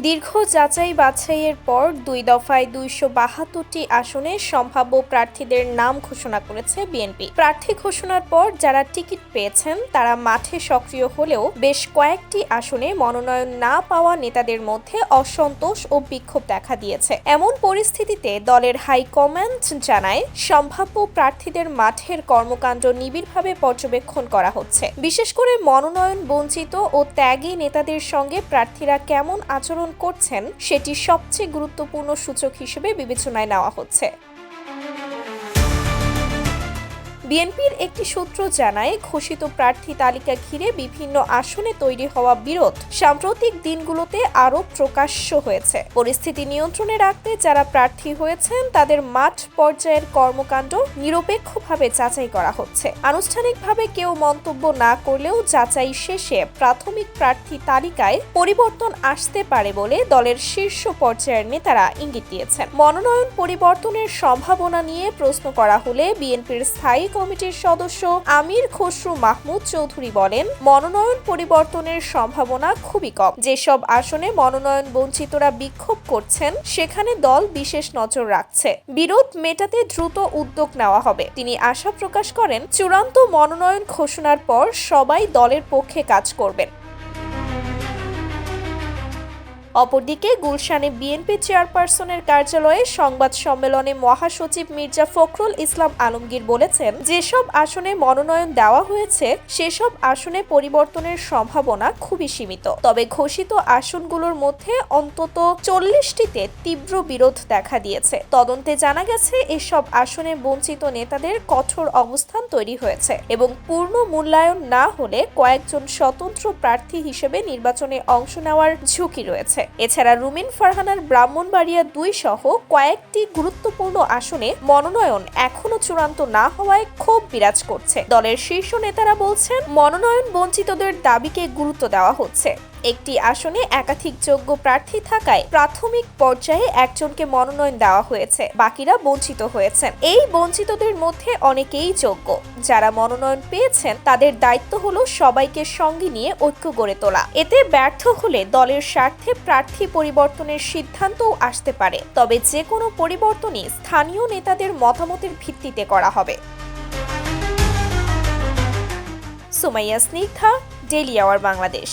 দীর্ঘ যাচাই বাছাইয়ের পর ২ দফায় ২৭২টি আসনে সম্ভাব্য প্রার্থীদের নাম ঘোষণা করেছে বিএনপি। প্রার্থী ঘোষণার পর যারা টিকিট পেয়েছেন তারা মাঠে সক্রিয় হলেও বেশ কয়েকটি আসনে মনোনয়ন না পাওয়া নেতাদের মধ্যে অসন্তোষ ও বিক্ষোভ দেখা দিয়েছে। এমন পরিস্থিতিতে দলের হাইকমান্ড জানায়, সম্ভাব্য প্রার্থীদের মাঠের কর্মকাণ্ড নিবিড়ভাবে পর্যবেক্ষণ করা হচ্ছে। বিশেষ করে মনোনয়ন বঞ্চিত ও ত্যাগী নেতাদের সঙ্গে প্রার্থীরা কেমন আচরণ করছেন সেটি সবচেয়ে গুরুত্বপূর্ণ সূচক হিসেবে বিবেচনায় নেওয়া হচ্ছে। বিএনপির একটি সূত্র জানায়, ঘোষিত প্রার্থী তালিকা ঘিরে বিভিন্ন আসনে তৈরি হওয়া বিরোধ সাম্প্রতিক দিনগুলোতে আরও প্রকাশ্য হয়েছে। পরিস্থিতি নিয়ন্ত্রণে রাখতে যারা প্রার্থী হয়েছেন তাদের মাঠ পর্যায়ের কর্মকাণ্ড নিরপেক্ষভাবে যাচাই করা হচ্ছে। আনুষ্ঠানিকভাবে কেউ মন্তব্য না করলেও যাচাই শেষে প্রাথমিক প্রার্থী তালিকায় পরিবর্তন আসতে পারে বলে দলের শীর্ষ পর্যায়ের নেতারা ইঙ্গিত দিয়েছেন। মনোনয়ন পরিবর্তনের সম্ভাবনা নিয়ে প্রশ্ন করা হলে বিএনপির স্থায়ী কমিটির সদস্য আমির খসরু মাহমুদ চৌধুরী বলেন, মনোনয়ন পরিবর্তনের সম্ভাবনা খুবই কম। যেসব আসনে মনোনয়ন বঞ্চিতরা বিক্ষোভ করছেন সেখানে দল বিশেষ নজর রাখছে। বিরোধ মেটাতে দ্রুত উদ্যোগ নেওয়া হবে। তিনি আশা প্রকাশ করেন, চূড়ান্ত মনোনয়ন ঘোষণার পর সবাই দলের পক্ষে কাজ করবেন। অপরদিকে গুলশানে বিএনপি চেয়ারপারসনের কার্যালয়ে সংবাদ সম্মেলনে মহাসচিব মির্জা ফখরুল ইসলাম আলমগীর বলেছেন, যেসব আসনে মনোনয়ন দেওয়া হয়েছে সেসব আসনে পরিবর্তনের সম্ভাবনা খুবই সীমিত। তবে ঘোষিত আসনগুলোর মধ্যে অন্তত 40টিতে তীব্র বিরোধ দেখা দিয়েছে। তদন্তে জানা গেছে, এসব আসনে বঞ্চিত নেতাদের কঠোর অবস্থান তৈরি হয়েছে এবং পূর্ণ মূল্যায়ন না হলে কয়েকজন স্বতন্ত্র প্রার্থী হিসেবে নির্বাচনে অংশ নেওয়ার ঝুঁকি রয়েছে। এছাড়া রুমিন ফারহানার ব্রাহ্মণবাড়িয়া ২ সহ কয়েকটি গুরুত্বপূর্ণ আসনে মনোনয়ন এখনো চূড়ান্ত না হওয়ায় ক্ষোভ বিরাজ করছে। দলের শীর্ষ নেতারা বলছেন, মনোনয়ন বঞ্চিতদের দাবিকে গুরুত্ব দেওয়া হচ্ছে। একটি আসনে একাধিক যোগ্য প্রার্থী থাকায় প্রাথমিক পর্যায়ে একজনকে মনোনয়ন দেওয়া হয়েছে, বাকিরা বঞ্চিত হয়েছেন। এই বঞ্চিতদের মধ্যে অনেকেই যোগ্য। যারা মনোনয়ন পেয়েছেন তাদের দায়িত্ব হলো সবাইকে সঙ্গে নিয়ে ঐক্য গড়ে তোলা। এতে ব্যর্থ হলে দলের স্বার্থে প্রার্থী পরিবর্তনের সিদ্ধান্তও আসতে পারে। তবে যে কোনো পরিবর্তনই স্থানীয় নেতাদের মতামতের ভিত্তিতে করা হবে। Sumaiya Snigdha, daily our Bangladesh.